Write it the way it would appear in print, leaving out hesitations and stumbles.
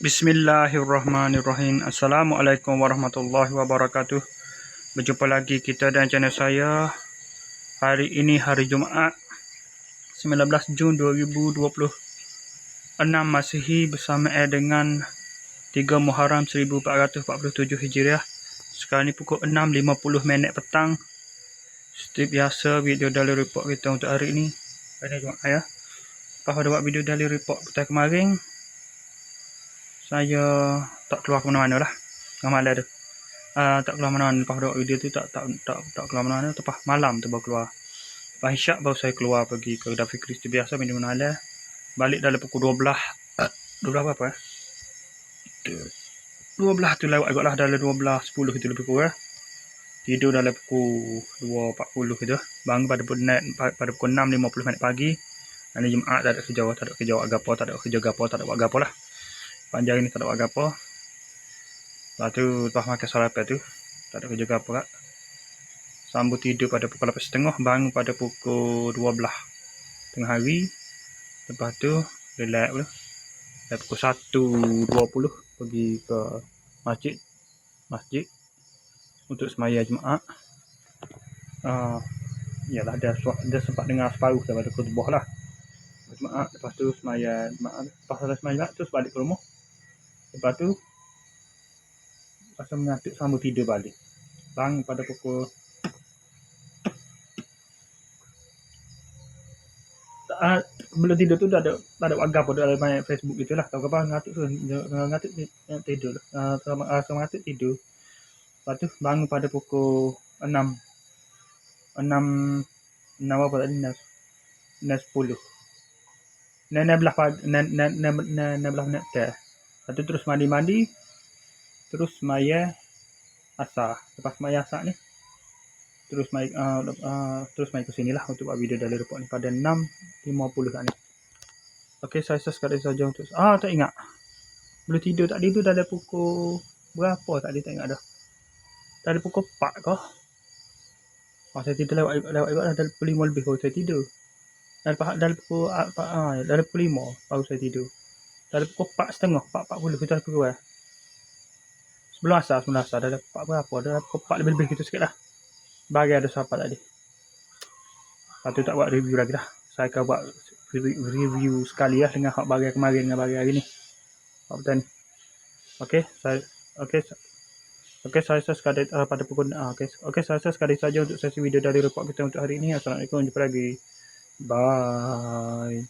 Bismillahirrahmanirrahim. Assalamualaikum warahmatullahi wabarakatuh. Berjumpa lagi kita dan channel saya. Hari ini hari Jumaat 19 Jun 2026 Masihi bersama dengan 3 Muharram 1447 Hijriah. Sekarang ni pukul 6.50 petang. Seperti biasa video daily report kita untuk hari ini. Hari Jumaat ya. Lepas ada buat video daily report petang kemarin, saya tak keluar ke mana-mana lah. Malam tu. Tak keluar mana-mana. Lepas buat video tu tak keluar mana-mana. Lepas malam tu baru keluar. Lepas isyak baru saya keluar pergi ke Dafi Kristi biasa minum halal. Balik dalam pukul 12. 12 berapa ya? 12 tu lewat agaklah dalam 12.10 itu lebih kurang. Tidur dalam pukul 2.40 gitu. Bangun pada pukul 6.50 pagi. Hari Jumaat tak ada kerja, tak ada kerja agapo, tak ada kerja agapo, tak ada buat agapo lah. Panjang ni tak ada buat agapo. Lepas tu lepas makan sarapan tu tak ada kerja agapo kak. Sambut tidur pada pukul 8.30, bangun pada pukul 12 tengah hari. Lepas tu relax dulu. Dan pukul 1.20 pergi ke masjid untuk semaya Jumaat. Yalah dia sempat dengar separuh daripada khutbah lah Jumaat. Lepas tu semaya Jumaat. Lepas selesai semaya Jumaat terus balik ke rumah. Lepas tu rasa mengantuk sambung tidur balik. Bangun pada pukul belum tidur tu dah ada WhatsApp pada dalam banyak Facebook gitulah. Tahu apa ngantuk tidur. Rasa mengantuk tidur. Lepas tu bangun pada pukul 6 apa tadi? 10. 16 minit teh. Lepas tu terus mandi. Terus semaya asar. Lepas semaya asar ni terus mai ke sini lah untuk buat video daily report ni pada 6.50 saat ni. Okey, saya sekali saja untuk tak ingat. Belum tidur tadi tu dah ada pukul berapa tadi tak ingat dah. Dah ada pukul 4 kah? Saya tidur lewat dah pukul 5 lebih baru saya tidur. Dah pukul 4, dah pukul 5 baru saya tidur. Dah pukul 4.30, 4.40 kita pukul sebelum asar dah 4 berapa, dah pukul 4 lebih gitu sikit lah. Bagi ada sahabat tadi. Lepas tu tak buat review lagi dah. Saya akan buat review sekali lah dengan hak bagi kemarin dengan bagi hari ni. Hak betul ni. Okey, saya sekadar pada pukul saya sekadar saja untuk sesi video dari report kita untuk hari ini. Assalamualaikum, jumpa lagi. Bye.